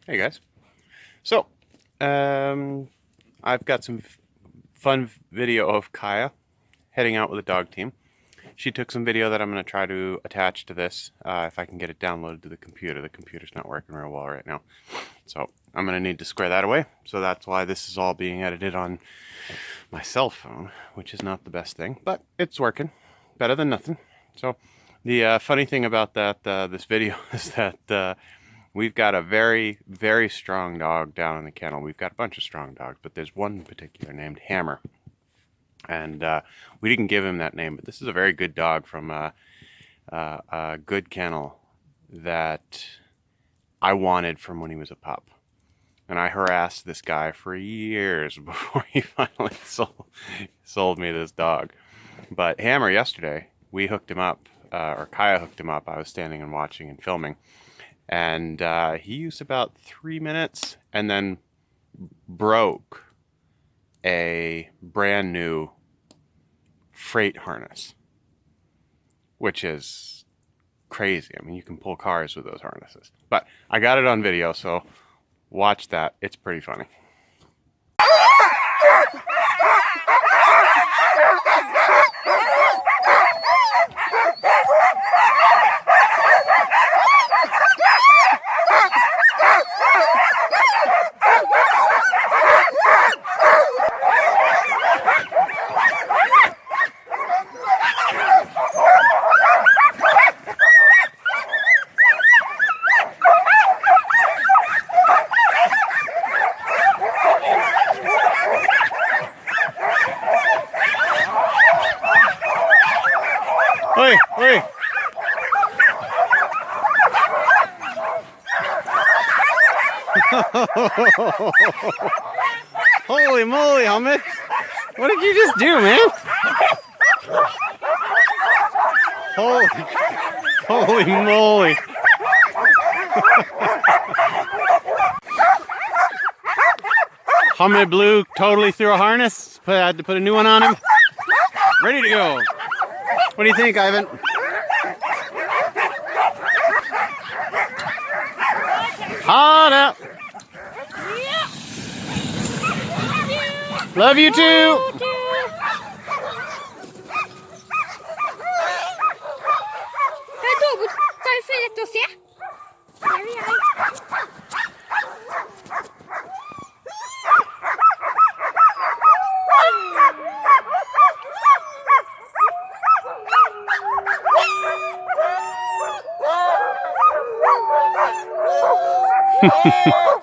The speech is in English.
Hey guys. So, I've got some fun video of Kaya heading out with a dog team. She took some video that I'm going to try to attach to this if I can get it downloaded to the computer. The computer's not working real well right now. So I'm going to need to square that away. So that's why this is all being edited on my cell phone, which is not the best thing, but it's working. Better than nothing. So the funny thing about that this video is that we've got a very, very strong dog down in the kennel. We've got a bunch of strong dogs, but there's one in particular named Hammer. And we didn't give him that name, but this is a very good dog from a good kennel that I wanted from when he was a pup. And I harassed this guy for years before he finally sold me this dog. But Hammer, yesterday, we hooked him up, or Kaya hooked him up. I was standing and watching and filming. And he used about 3 minutes and then broke a brand new freight harness, which is crazy. I mean, you can pull cars with those harnesses. But I got it on video, so watch that. It's pretty funny. Oi, oi. Holy moly, Ahmed. What did you just do, man? Holy moly. Ahmed blew totally through a harness. I had to put a new one on him. Ready to go. What do you think, Ivan? Hot up. Love you too. Oh!